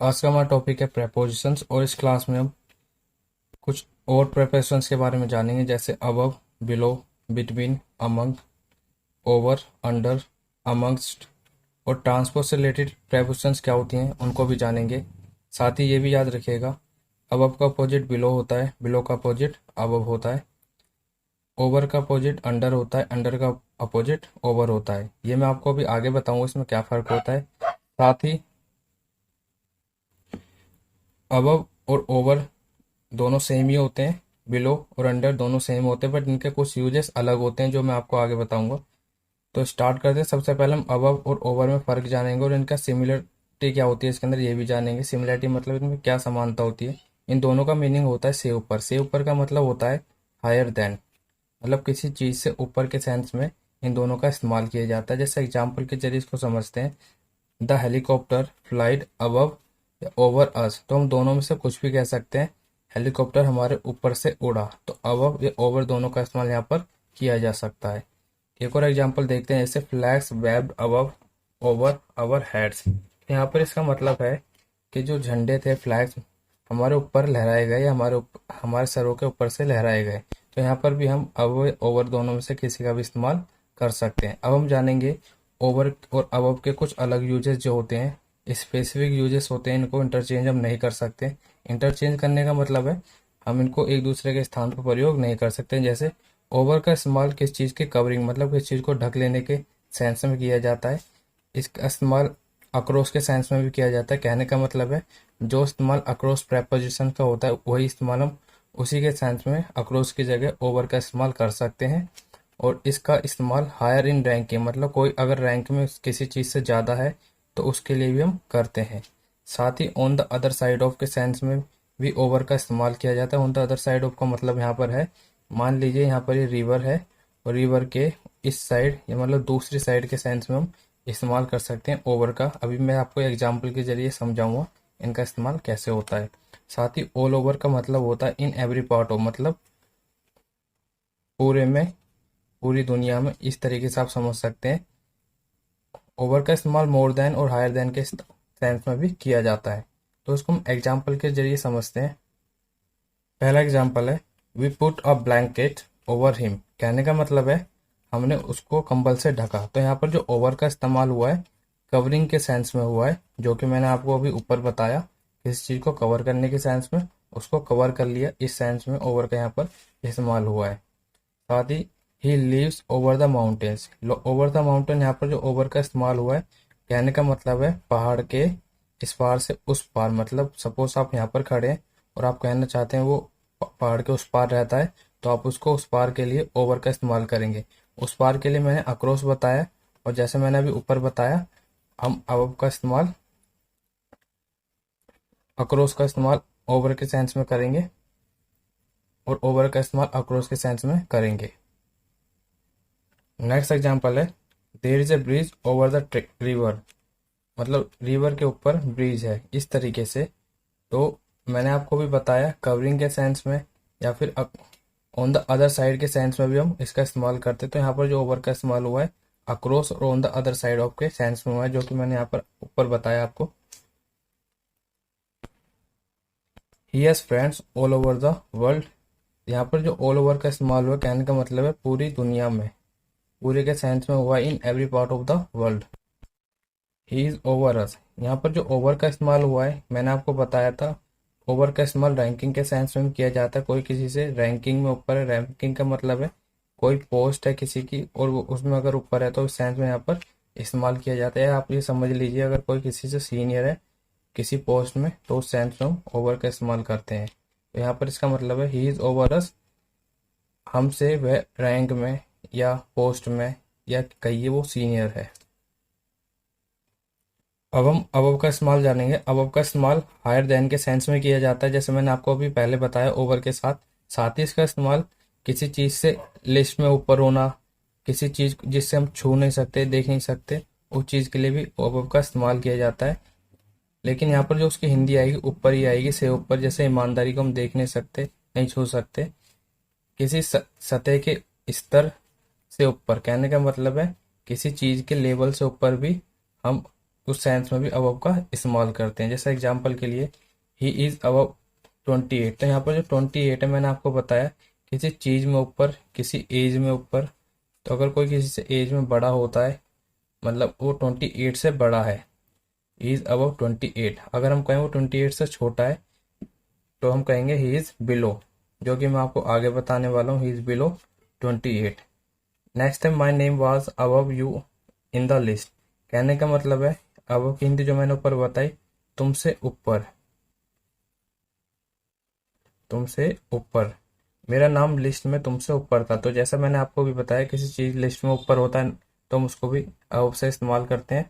आज का हमारा टॉपिक है प्रेपोजिशंस और इस क्लास में हम कुछ और प्रेपोजिशंस के बारे में जानेंगे जैसे above, below, between, among, over, under, amongst और ट्रांसपोज से रिलेटेड प्रेपोजिशंस क्या होती हैं उनको भी जानेंगे। साथ ही ये भी याद रखिएगा अबव का अपोजिट बिलो होता है, बिलो का अपोजिट अबव होता है, ओवर का अपोजिट अंडर होता है, अंडर का अपोजिट ओवर होता है। ये मैं आपको अभी आगे बताऊंगा इसमें क्या फ़र्क होता है। साथ ही अबव और ओवर दोनों सेम ही होते हैं, बिलो और अंडर दोनों सेम होते हैं, बट इनके कुछ यूजेस अलग होते हैं जो मैं आपको आगे बताऊंगा। तो स्टार्ट करते हैं। सबसे पहले हम अबव और ओवर में फ़र्क जानेंगे और इनका सिमिलरिटी क्या होती है इसके अंदर ये भी जानेंगे। सिमिलरिटी मतलब इनमें क्या समानता होती है। इन दोनों का मीनिंग होता है से ऊपर। से ऊपर का मतलब होता है हायर देन, मतलब किसी चीज़ से ऊपर के सेंस में इन दोनों का इस्तेमाल किया जाता है। जैसे एग्जाम्पल के जरिए इसको समझते हैं, द हेलीकॉप्टर फ्लाइड अबव या ओवर अस, तो हम दोनों में से कुछ भी कह सकते हैं। हेलीकॉप्टर हमारे ऊपर से उड़ा, तो अबव या ओवर दोनों का इस्तेमाल यहाँ पर किया जा सकता है। एक और एग्जांपल देखते हैं, जैसे flags waved above over our heads. यहाँ पर इसका मतलब है कि जो झंडे थे, फ्लैग्स हमारे ऊपर लहराए गए या हमारे सरों के ऊपर से लहराए गए। तो यहाँ पर भी हम अबव ओवर दोनों में से किसी का भी इस्तेमाल कर सकते हैं। अब हम जानेंगे ओवर और अबव के कुछ अलग यूजेस जो होते हैं, स्पेसिफिक यूजेस होते हैं, इनको इंटरचेंज हम नहीं कर सकते। इंटरचेंज करने का मतलब है हम इनको एक दूसरे के स्थान पर प्रयोग नहीं कर सकते। जैसे ओवर का इस्तेमाल किस चीज़ की कवरिंग, मतलब किस चीज़ को ढक लेने के सेंस में किया जाता है। इसका इस्तेमाल अक्रॉस के सेंस में भी किया जाता है। कहने का मतलब है जो इस्तेमाल अक्रॉस प्रेपोजिशन का होता है वही इस्तेमाल हम उसी के सेंस में अक्रॉस की जगह ओवर का इस्तेमाल कर सकते हैं। और इसका इस्तेमाल हायर इन रैंकिंग, मतलब कोई अगर रैंक में किसी चीज़ से ज़्यादा है तो उसके लिए भी हम करते हैं। साथ ही on the other side of के सेंस में भी ओवर का इस्तेमाल किया जाता है। On the other side of का मतलब यहाँ पर है, मान लीजिए यहाँ पर ये रिवर है और रिवर के इस साइड या मतलब दूसरी साइड के सेंस में हम इस्तेमाल कर सकते हैं ओवर का। अभी मैं आपको एग्जाम्पल के जरिए समझाऊंगा इनका इस्तेमाल कैसे होता है। साथ ही ऑल ओवर का मतलब होता है इन एवरी पार्ट ऑफ, मतलब पूरे में, पूरी दुनिया में, इस तरीके से आप समझ सकते हैं। ओवर का इस्तेमाल मोर देन और हायर देन के सेंस में भी किया जाता है। तो इसको हम एग्जाम्पल के जरिए समझते हैं। पहला एग्जाम्पल है, we put a blanket over him. कहने का मतलब है हमने उसको कंबल से ढका। तो यहाँ पर जो ओवर का इस्तेमाल हुआ है कवरिंग के सेंस में हुआ है, जो कि मैंने आपको अभी ऊपर बताया। किसी चीज़ को कवर करने के सेंस में उसको कवर कर लिया, इस सेंस में ओवर का यहाँ पर इस्तेमाल हुआ है। साथ ही lives over the mountains. Over the mountain, यहाँ पर जो ओवर का इस्तेमाल हुआ है कहने का मतलब है पहाड़ के इस पार से उस पार। मतलब सपोज आप यहाँ पर खड़े हैं और आप कहना चाहते हैं वो पहाड़ के उस पार रहता है, तो आप उसको उस पार के लिए ओवर का इस्तेमाल करेंगे। उस पार के लिए मैंने अक्रॉस बताया, और जैसे मैंने अभी ऊपर बताया हम अबव का इस्तेमाल, अक्रॉस का इस्तेमाल ओवर के सेंस में करेंगे और ओवर का इस्तेमाल अक्रॉस के सेंस में करेंगे। नेक्स्ट एग्जांपल है, there is a bridge over the river. मतलब रिवर के ऊपर ब्रिज है, इस तरीके से। तो मैंने आपको भी बताया कवरिंग के सेंस में या फिर ऑन द अदर साइड के सेंस में भी हम इसका इस्तेमाल करते हैं। तो यहाँ पर जो ओवर का इस्तेमाल हुआ है अक्रॉस और on the other side of के सेंस में हुआ है, जो कि मैंने यहाँ पर ऊपर बताया आपको। He has friends all over the world. यहाँ पर जो ऑल ओवर का इस्तेमाल हुआ कहने का मतलब है पूरी दुनिया में, पूरे के सेंस में हुआ in every part of the world. He is over us. यहाँ पर जो ओवर का इस्तेमाल हुआ है मैंने आपको बताया था ओवर का इस्तेमाल रैंकिंग के सेंस में भी किया जाता है। कोई किसी से रैंकिंग में ऊपर है, रैंकिंग का मतलब है कोई पोस्ट है किसी की और वो उसमें अगर ऊपर है तो उस सेंस में यहाँ पर इस्तेमाल किया जाता है। आप ये समझ लीजिए अगर कोई किसी से सीनियर है किसी पोस्ट में तो उस सेंस में हम ओवर का इस्तेमाल करते हैं। तो यहाँ पर इसका मतलब है ही इज ओवर अस, हमसे वह रैंक में या पोस्ट में या कहिए वो सीनियर है। अब हम अबव का इस्तेमाल जानेंगे। अबव का इस्तेमाल हायर देन के सेंस में किया जाता है, जैसे मैंने आपको अभी पहले बताया ओवर के साथ। साथ ही इसका इस्तेमाल किसी चीज़ से लिस्ट में ऊपर होना, किसी चीज़ जिससे हम छू नहीं सकते, देख नहीं सकते, उस चीज़ के लिए भी अबव का इस्तेमाल किया जाता है। लेकिन यहाँ पर जो उसकी हिंदी आएगी ऊपर ही आएगी, से ऊपर। जैसे ईमानदारी को हम देख नहीं सकते, नहीं छू सकते। किसी सतह के स्तर से ऊपर, कहने का मतलब है किसी चीज़ के लेवल से ऊपर भी हम उस सेंस में भी अबव का इस्तेमाल करते हैं। जैसे एग्जाम्पल के लिए ही इज अबव 28, तो यहाँ पर जो 28 है मैंने आपको बताया किसी चीज़ में ऊपर, किसी एज में ऊपर। तो अगर कोई किसी से एज में बड़ा होता है मतलब वो 28 से बड़ा है, इज अबव 28। अगर हम कहें वो 28 से छोटा है तो हम कहेंगे ही इज बिलो, जो कि मैं आपको आगे बताने वाला हूँ, ही इज बिलो 28। नेक्स्ट है my name was above you in the list. कहने का मतलब है अबव की हिंदी जो मैंने ऊपर बताई, तुमसे ऊपर, तुमसे ऊपर। मेरा नाम लिस्ट में तुमसे ऊपर था। तो जैसा मैंने आपको भी बताया किसी चीज लिस्ट में ऊपर होता है तो हम उसको भी अबव से इस्तेमाल करते हैं।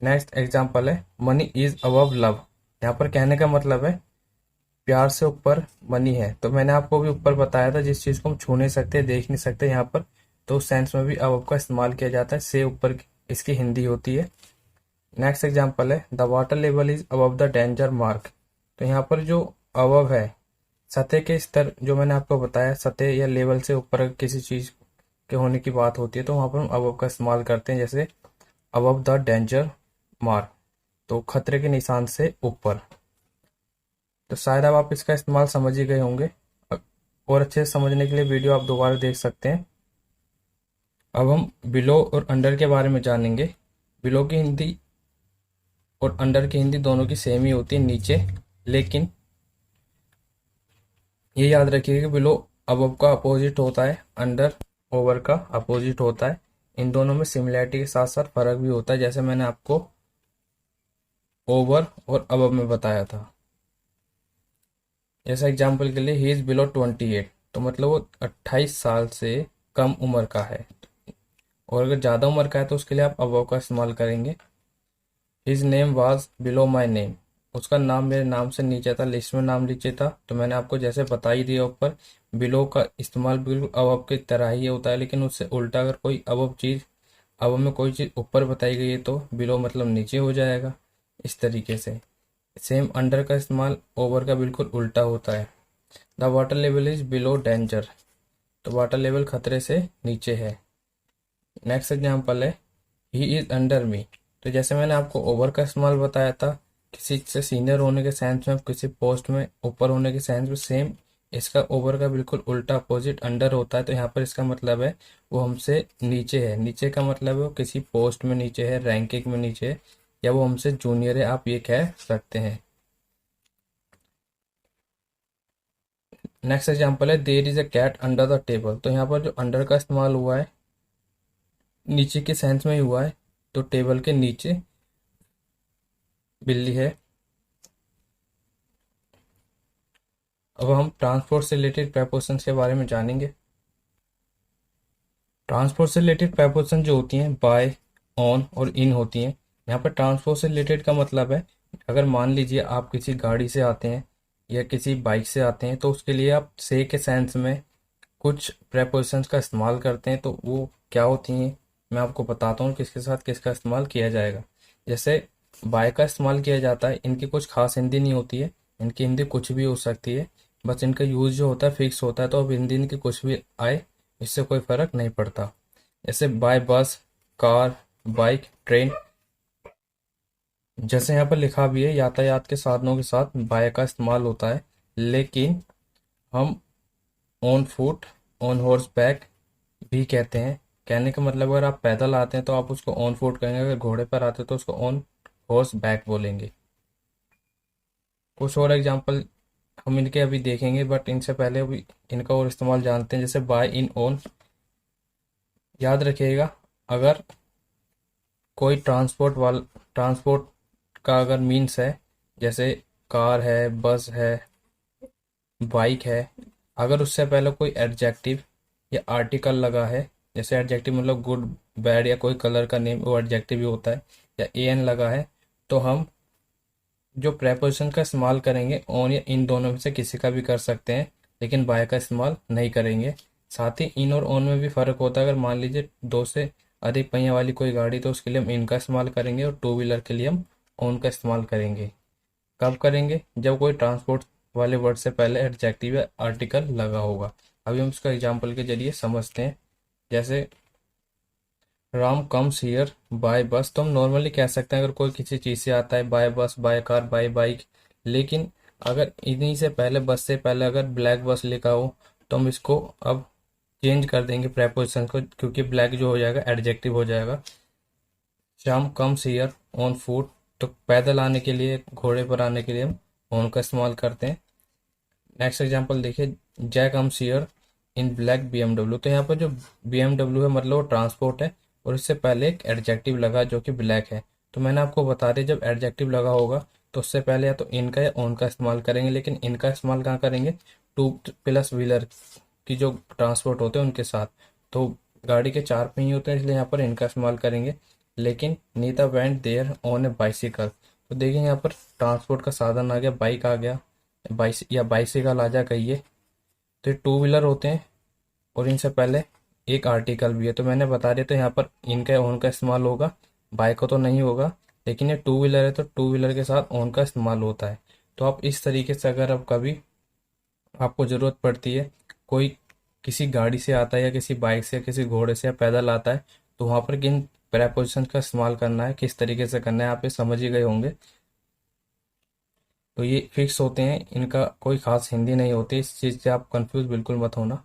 नेक्स्ट एग्जाम्पल है मनी इज अबव लव। यहाँ पर कहने का मतलब है प्यार से ऊपर मनी है। तो मैंने आपको भी ऊपर बताया था जिस चीज को हम छू नहीं सकते, देख नहीं सकते यहाँ पर, तो उस सेंस में भी अबव का इस्तेमाल किया जाता है। से ऊपर इसकी हिंदी होती है। नेक्स्ट एग्जाम्पल है the water level is above the danger mark. तो यहाँ पर जो अबव है, सतह के स्तर, जो मैंने आपको बताया सतह या लेवल से ऊपर किसी चीज के होने की बात होती है तो वहां पर हम अबव का इस्तेमाल करते हैं। जैसे अबव द डेंजर मार्क, तो खतरे के निशान से ऊपर। तो शायद अब आप इसका इस्तेमाल समझ ही गए होंगे। और अच्छे से समझने के लिए वीडियो आप दोबारा देख सकते हैं। अब हम बिलो और अंडर के बारे में जानेंगे। बिलो की हिंदी और अंडर की हिंदी दोनों की सेम ही होती है, नीचे। लेकिन ये याद रखिए कि बिलो अबव का अपोजिट होता है, अंडर ओवर का अपोजिट होता है। इन दोनों में सिमिलैरिटी के साथ साथ फर्क भी होता है, जैसे मैंने आपको ओवर और अबव में बताया था। जैसे एग्जाम्पल के लिए ही इज बिलो 28, तो मतलब वो 28 साल से कम उम्र का है। और अगर ज़्यादा उम्र का है तो उसके लिए आप अबव का इस्तेमाल करेंगे। His name was below my name, उसका नाम मेरे नाम से नीचे था, लिस्ट में नाम नीचे था। तो मैंने आपको जैसे बता ही दिया ऊपर, बिलो का इस्तेमाल बिल्कुल अबव की तरह ही होता है, लेकिन उससे उल्टा अगर कोई अबव में कोई चीज़ ऊपर बताई गई है तो बिलो मतलब नीचे हो जाएगा। इस तरीके से सेम अंडर का इस्तेमाल ओवर का बिल्कुल उल्टा होता है। The water level is below danger, तो वाटर लेवल खतरे से नीचे है। नेक्स्ट एग्जाम्पल है ही इज अंडर मी। तो जैसे मैंने आपको ओवर का इस्तेमाल बताया था किसी से सीनियर होने के सेंस में, किसी पोस्ट में ऊपर होने के सेंस में, सेम इसका ओवर का बिल्कुल उल्टा अपोजिट अंडर होता है। तो यहाँ पर इसका मतलब है वो हमसे नीचे है। नीचे का मतलब है वो किसी पोस्ट में नीचे है, रैंकिंग में नीचे है, या वो हमसे जूनियर है, आप ये कह सकते हैं। नेक्स्ट एग्जाम्पल है there is a cat under the table. तो यहाँ पर जो अंडर का इस्तेमाल हुआ है नीचे के सेंस में ही हुआ है, तो टेबल के नीचे बिल्ली है। अब हम ट्रांसपोर्ट से रिलेटेड प्रेपोजिशंस के बारे में जानेंगे। ट्रांसपोर्ट से रिलेटेड प्रेपोजिशन जो होती हैं बाय, ऑन और इन होती हैं। यहाँ पर ट्रांसपोर्ट से रिलेटेड का मतलब है अगर मान लीजिए आप किसी गाड़ी से आते हैं या किसी बाइक से आते हैं तो उसके लिए आप से के सेंस में कुछ प्रेपोजिशंस का इस्तेमाल करते हैं। तो वो क्या होती हैं मैं आपको बताता हूँ किसके साथ किसका इस्तेमाल किया जाएगा। जैसे बाय का इस्तेमाल किया जाता है, इनकी कुछ खास हिंदी नहीं होती है, इनकी हिंदी कुछ भी हो सकती है, बस इनका यूज जो होता है फिक्स होता है। तो अब हिंदी इनकी कुछ भी आए इससे कोई फर्क नहीं पड़ता। जैसे बाय बस, कार, बाइक, ट्रेन। जैसे यहाँ पर लिखा भी है यातायात के साधनों के साथ बाय का इस्तेमाल होता है, लेकिन हम on foot, on horse back भी कहते हैं। कहने का मतलब अगर आप पैदल आते हैं तो आप उसको ऑन फुट कहेंगे, अगर घोड़े पर आते हैं तो उसको ऑन हॉर्स बैक बोलेंगे। कुछ और एग्जांपल हम इनके अभी देखेंगे, बट इनसे पहले अभी इनका और इस्तेमाल जानते हैं। जैसे बाय इन ऑन, याद रखिएगा अगर कोई ट्रांसपोर्ट का अगर मीन्स है, जैसे कार है, बस है, बाइक है, अगर उससे पहले कोई एडजेक्टिव या आर्टिकल लगा है, जैसे एडजेक्टिव मतलब गुड, बैड या कोई कलर का नेम वो एडजेक्टिव भी होता है, या एन लगा है, तो हम जो प्रेपोजिशन का इस्तेमाल करेंगे ऑन या इन दोनों में से किसी का भी कर सकते हैं, लेकिन बाय का इस्तेमाल नहीं करेंगे। साथ ही इन और ऑन में भी फर्क होता है। अगर मान लीजिए दो से अधिक पहिया वाली कोई गाड़ी तो उसके लिए हम इन का इस्तेमाल करेंगे, और टू व्हीलर के लिए हम ऑन का इस्तेमाल करेंगे। कब करेंगे? जब कोई ट्रांसपोर्ट वाले वर्ड से पहले एडजेक्टिव या आर्टिकल लगा होगा। अभी हम उसका एग्जाम्पल के जरिए समझते हैं। जैसे राम कम्स हियर बाय बस, तो हम नॉर्मली कह सकते हैं अगर कोई किसी चीज़ से आता है बाय बस, बाय कार, बाय बाइक। लेकिन अगर इन्हीं से पहले, बस से पहले अगर ब्लैक बस लिखा हो, तो हम इसको अब चेंज कर देंगे प्रेपोजिशन को, क्योंकि ब्लैक जो हो जाएगा एडजेक्टिव हो जाएगा। Shyam comes here on foot, तो पैदल आने के लिए, घोड़े पर आने के लिए हम ऑन का इस्तेमाल करते हैं। नेक्स्ट एग्जांपल देखिए, जय comes here in black BMW, तो यहाँ पर जो BMW है मतलब वो ट्रांसपोर्ट है, और इससे पहले एक एडजेक्टिव लगा जो कि ब्लैक है। तो मैंने आपको बता दिया जब एडजेक्टिव लगा होगा तो उससे पहले या तो इनका या ऑन का इस्तेमाल करेंगे, लेकिन इनका इस्तेमाल कहाँ करेंगे, टू प्लस व्हीलर की जो ट्रांसपोर्ट होते हैं उनके साथ। तो गाड़ी के चार पहिए होते हैं इसलिए यहाँ पर इनका इस्तेमाल करेंगे। लेकिन Nita went there on a bicycle, तो देखिए यहाँ पर ट्रांसपोर्ट का साधन आ गया, बाइक आ गया, या बाइसिकल आ जा कहिए। तो ये टू व्हीलर होते हैं और इनसे पहले एक आर्टिकल भी है, तो मैंने बता दिया। तो यहाँ पर इनका ऑन का इस्तेमाल होगा, बाइक को तो नहीं होगा। लेकिन ये टू व्हीलर है तो टू व्हीलर के साथ ऑन का इस्तेमाल होता है। तो आप इस तरीके से अगर अब कभी आपको ज़रूरत पड़ती है, कोई किसी गाड़ी से आता है या किसी बाइक से या किसी घोड़े से या पैदल आता है, तो वहाँ पर किन प्रेपोजिशन का इस्तेमाल करना है, किस तरीके से करना है, आप ये समझ ही गए होंगे। तो ये फिक्स होते हैं, इनका कोई खास हिंदी नहीं होती, इस चीज़ से आप कंफ्यूज बिल्कुल मत होना।